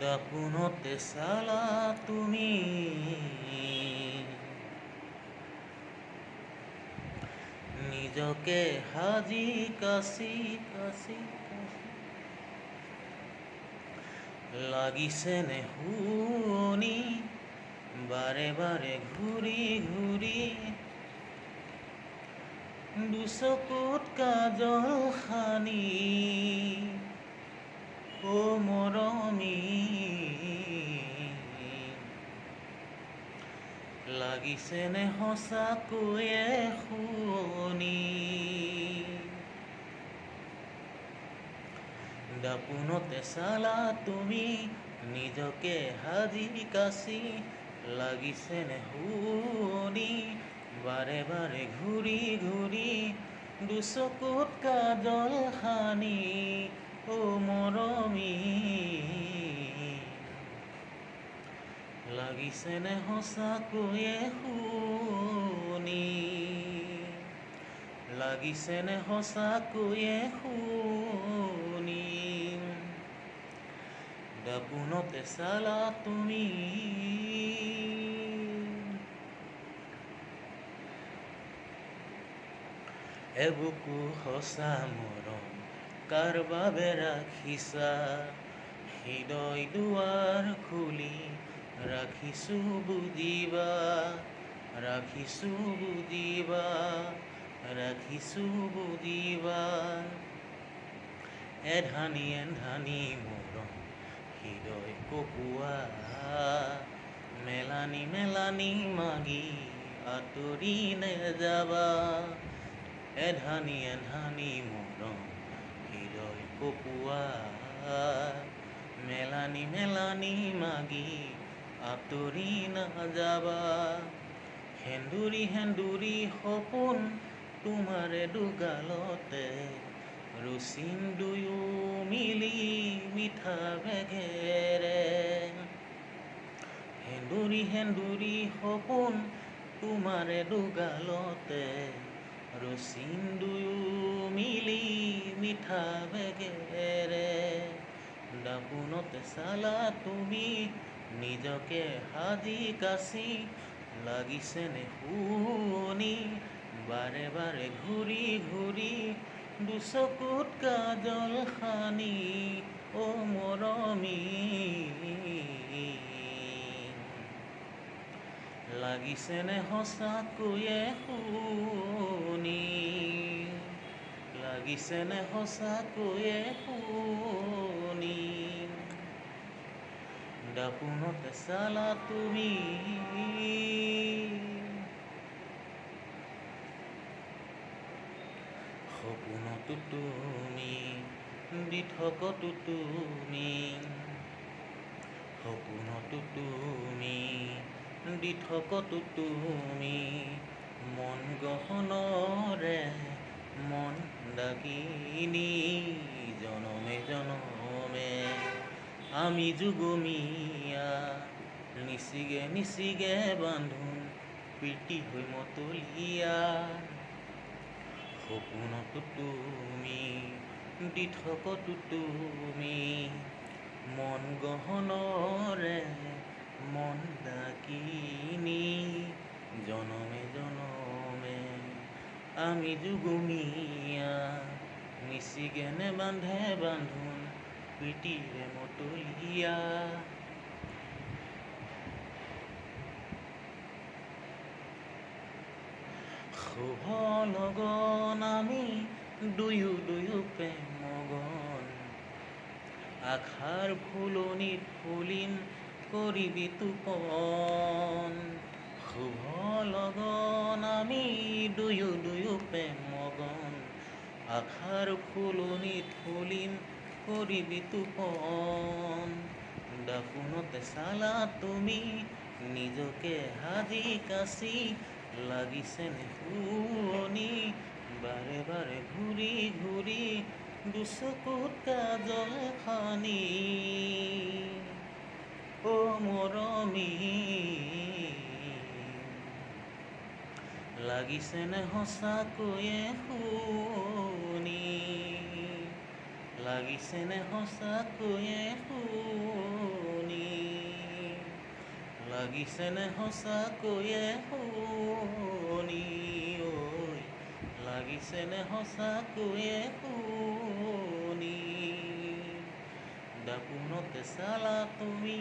দাপোনতে চালা তুমি নিজকে সাজি কাচি কাচি কাচি লাগিছেনে শুনি বাৰে বাৰে ঘূৰি ঘূৰি দুচকুত কাজল সানি অ মৰমী লাগিছেনে সঁচাকৈয়ে শুনি দাপোনতে চালা তুমি নিজকে সাজি কাচি লাগিছেনে শুনি বাৰে বাৰে ঘূৰি ঘূৰি দুচকুত কাজল সানি অ মৰমী লাগিছেনে সঁচাকৈয়ে শুনি লাগিছেনে সঁচাকৈয়ে শুনি দাপোনতে চালা তুমি এবুকু সঁচা মৰম কাৰ বাবে ৰাখিছা হৃদয় দুৱাৰ খুলি ৰাখিছো বুজিবা ৰাখিছো বুজিবা ৰাখিছো বুজিবা এধানি এধানি মৰম হৃদয় কপোৱা মেলানি মেলানি মাগি আঁতৰি নেযাবা এধানি এধানি মৰম হৃদয় কপোৱা মেলানি মেলানি মাগি আঁতৰি নাযাবা সেন্দুৰী সেন্দুৰী সপোন তোমাৰে দুগালতে ৰুচিম দুয়ো মিলি মিঠা বেগেৰে সেন্দুৰী সেন্দুৰী সপোন তোমাৰে দুগালতে ৰুচিম দুয়ো মিলি মিঠা বেগেৰে দাপোনতে চালা তুমি নিজকে সাজি কাচি লাগিছেনে শুনি বাৰে বাৰে ঘূৰি ঘূৰি দুচকুত কাজল সানি অ মৰমী লাগিছেনে সঁচাকৈয়ে শুনি লাগিছেনে সঁচাকৈয়ে শুনি দাপোনতে চালা তুমি সপোনতো তুমি দিঠকতো তুমি সপোনতো তুমি দিঠকতো তুমি মন গহনৰে মন ডাকিনি জনমে জনমে আমি যুগমীয়া নিচিগে নিচিগে বান্ধোন প্ৰীতি হৈ মতলীয়া সপোনতো তুমি দিঠকতো তুমি মন গহনৰে মন ডাকিনি জনমে জনমে আমি যুগমীয়া নিচিগেনে বান্ধে বান্ধোন প্ৰীতিৰে মতলীয়া শুভ লগন আমি দুয়ো দুয়ো প্ৰেমগন আশাৰ ফুলনিত ফুলিম কৰিবি তোপন শুভ লগন আমি দুয়ো দুয়ো প্ৰেমগন আশাৰ ফুলনিত ফুলিম কৰিবি তোপন দাপোনতে চালা তুমি নিজকে সাজি কাচি লাগিছেনে শুনি বাৰে বাৰে ঘূৰি ঘূৰি দুচকুত কাজল সানি অ মৰমী লাগিছেনে সঁচাকৈয়ে শুনি লাগিছেনে সঁচাকৈয়ে শুনি লাগিছেনে সঁচাকৈয়ে শুৱনি ঐ লাগিছেনে সঁচাকৈয়ে শুৱনি দাপোনতে চালা তুমি